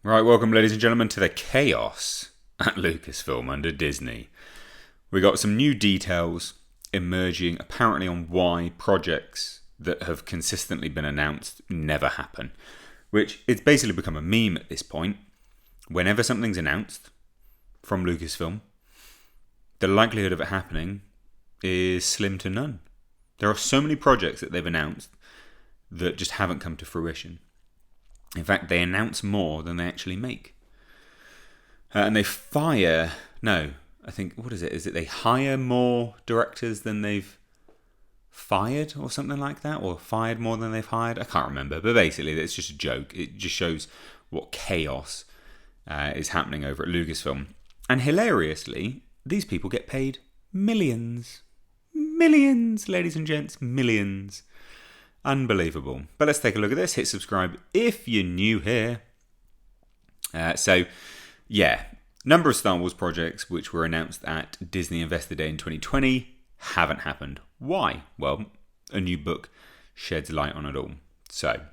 Right, welcome, ladies and gentlemen, to the chaos at Lucasfilm under Disney. We got some new details emerging apparently on why projects that have consistently been announced never happen, which it's basically become a meme at this point. Whenever something's announced from Lucasfilm, the likelihood of it happening is slim to none. There are so many projects that they've announced that just haven't come to fruition. In fact, they announce more than they actually make. And they fire... No, I think... What is it? Is it they hire more directors than they've fired or something like that? Or fired more than they've hired? I can't remember. But basically, it's just a joke. It just shows what chaos is happening over at Lucasfilm. And hilariously, these people get paid millions. Millions, ladies and gents. Millions. Unbelievable. But let's take a look at this. Hit subscribe if you're new here. Number of Star Wars projects which were announced at Disney Investor Day in 2020 haven't happened. Why? Well, a new book sheds light on it all. So,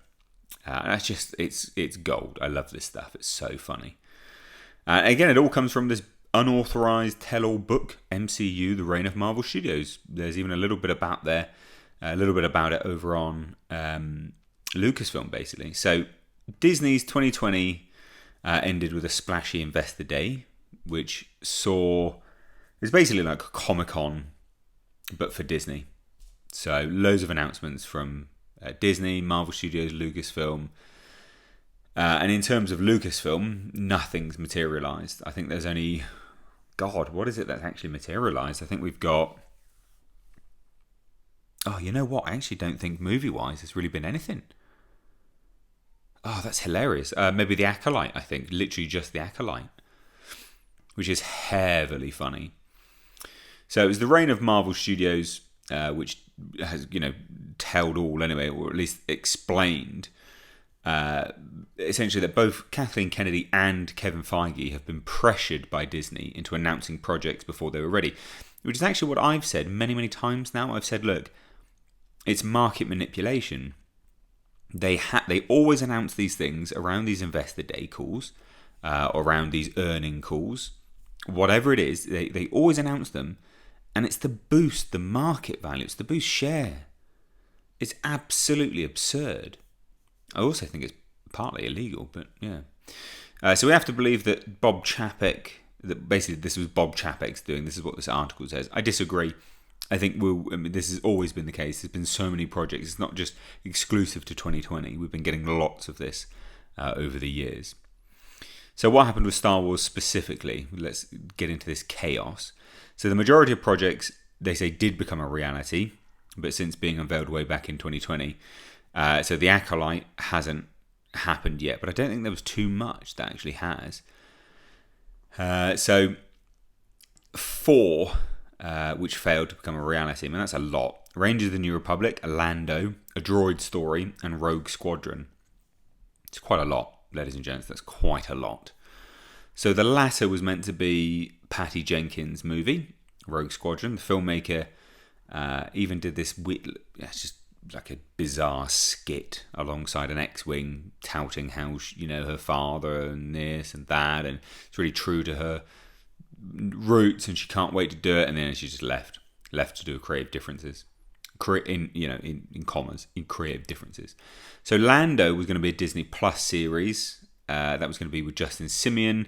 that's just, it's gold. I love this stuff. It's so funny. Again, it all comes from this unauthorized tell-all book, MCU, The Reign of Marvel Studios. There's even a little bit about it over on Lucasfilm, basically. So Disney's 2020 ended with a splashy Investor Day, which it's basically like a Comic-Con, but for Disney. So loads of announcements from Disney, Marvel Studios, Lucasfilm. And in terms of Lucasfilm, nothing's materialized. I think there's only... God, what is it that's actually materialized? I think we've got... Oh, you know what? I actually don't think movie-wise there's really been anything. Oh, that's hilarious. Maybe The Acolyte, I think. Literally just The Acolyte. Which is heavily funny. So it was the reign of Marvel Studios, which has, told all anyway, or at least explained, essentially that both Kathleen Kennedy and Kevin Feige have been pressured by Disney into announcing projects before they were ready. Which is actually what I've said many, many times now. I've said, look, it's market manipulation. They always announce these things around these Investor Day calls, around these earning calls. Whatever it is, they always announce them. And it's to boost the market value. It's to boost share. It's absolutely absurd. I also think it's partly illegal, but yeah. So we have to believe that Bob Chapek, that basically this was Bob Chapek's doing. This is what this article says. I disagree. I think this has always been the case. There's been so many projects. It's not just exclusive to 2020. We've been getting lots of this over the years. So what happened with Star Wars specifically? Let's get into this chaos. So the majority of projects, they say, did become a reality, but since being unveiled way back in 2020. So The Acolyte hasn't happened yet, but I don't think there was too much that actually has. So 4... which failed to become a reality. I mean, that's a lot. Rangers of the New Republic, a Lando, a Droid Story, and Rogue Squadron. It's quite a lot, ladies and gents. That's quite a lot. So the latter was meant to be Patty Jenkins' movie, Rogue Squadron. The filmmaker even did this it's just like a bizarre skit alongside an X-Wing touting how, her father and this and that, and it's really true to her roots, and she can't wait to do it, and then she just left to do creative differences, in commas, in creative differences. So Lando was going to be a Disney Plus series that was going to be with Justin Simien.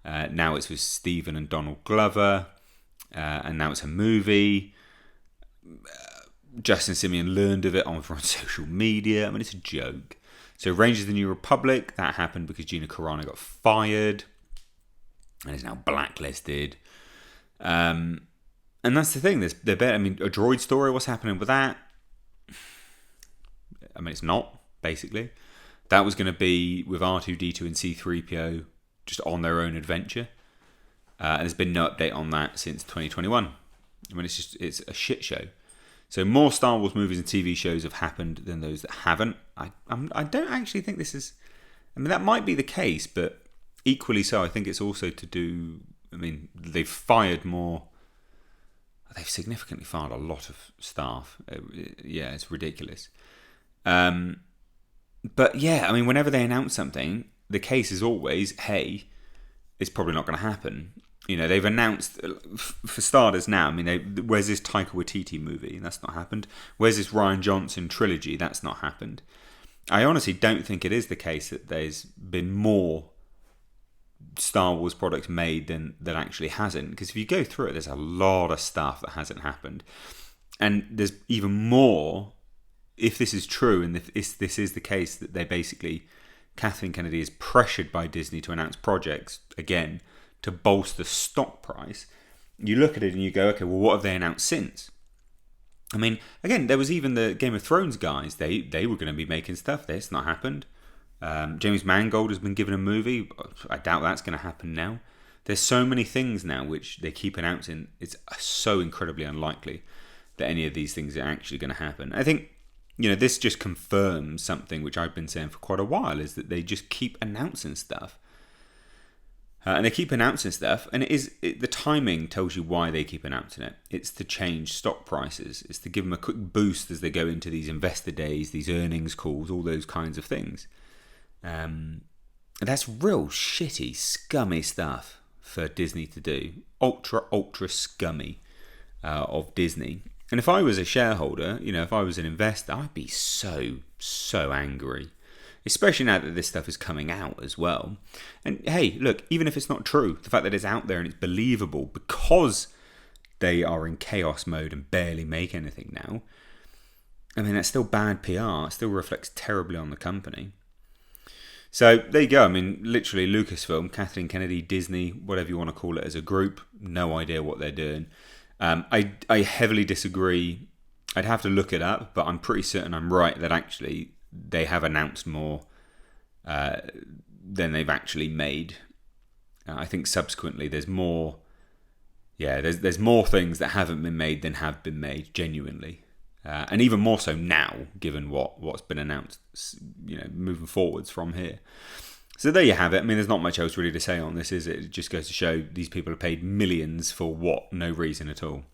Now it's with Stephen and Donald Glover, and now it's a movie. Justin Simien learned of it on social media. I mean, it's a joke. So Rangers of the New Republic, that happened because Gina Carano got fired and is now blacklisted. And that's the thing. A Droid Story, what's happening with that? I mean, it's not, basically. That was going to be with R2-D2 and C-3PO just on their own adventure. And there's been no update on that since 2021. I mean, it's a shit show. So more Star Wars movies and TV shows have happened than those that haven't. I don't actually think this is... I mean, that might be the case, but equally so, I think it's also to do... I mean, they've fired more... They've significantly fired a lot of staff. It's ridiculous. But yeah, I mean, whenever they announce something, the case is always, hey, it's probably not going to happen. They've announced, for starters now, where's this Taika Waititi movie? That's not happened. Where's this Rian Johnson trilogy? That's not happened. I honestly don't think it is the case that there's been more Star Wars products made than actually hasn't. Because if you go through it, there's a lot of stuff that hasn't happened. And there's even more, if this is true, and if this is the case, that they basically, Kathleen Kennedy is pressured by Disney to announce projects, again, to bolster stock price. You look at it and you go, okay, well, what have they announced since? Again, there was even the Game of Thrones guys. They were going to be making stuff. That's not happened. James Mangold has been given a movie. I doubt that's going to happen now. There's so many things now which they keep announcing. It's so incredibly unlikely that any of these things are actually going to happen. I think, this just confirms something which I've been saying for quite a while, is that they just keep announcing stuff. And they keep announcing stuff, and the timing tells you why they keep announcing it. It's to change stock prices. It's to give them a quick boost as they go into these investor days, these earnings calls, all those kinds of things. That's real shitty, scummy stuff for Disney to do. Ultra scummy of Disney. And if I was a shareholder, if I was an investor, I'd be so angry. Especially now that this stuff is coming out as well. And hey, look, even if it's not true, the fact that it's out there and it's believable because they are in chaos mode and barely make anything now, that's still bad PR. It still reflects terribly on the company. So there you go. Literally Lucasfilm, Kathleen Kennedy, Disney, whatever you want to call it as a group, no idea what they're doing. I heavily disagree. I'd have to look it up, but I'm pretty certain I'm right that actually they have announced more than they've actually made. I think subsequently there's more. Yeah, there's more things that haven't been made than have been made, genuinely, and even more so now, given what's been announced. Moving forwards from here. So there you have it. There's not much else really to say on this, is it? It just goes to show these people have paid millions for what? No reason at all,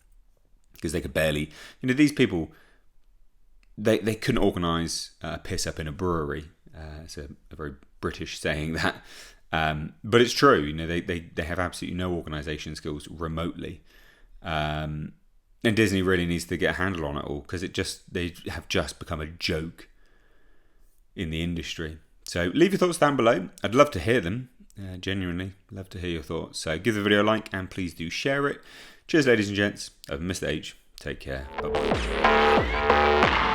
because they could barely. These people. They couldn't organise a piss up in a brewery. It's a very British saying that, but it's true. They have absolutely no organisation skills remotely, and Disney really needs to get a handle on it all, because they have just become a joke in the industry. So leave your thoughts down below. I'd love to hear them. Genuinely love to hear your thoughts. So give the video a like and please do share it. Cheers, ladies and gents. I've Mr. H. Take care. Bye bye.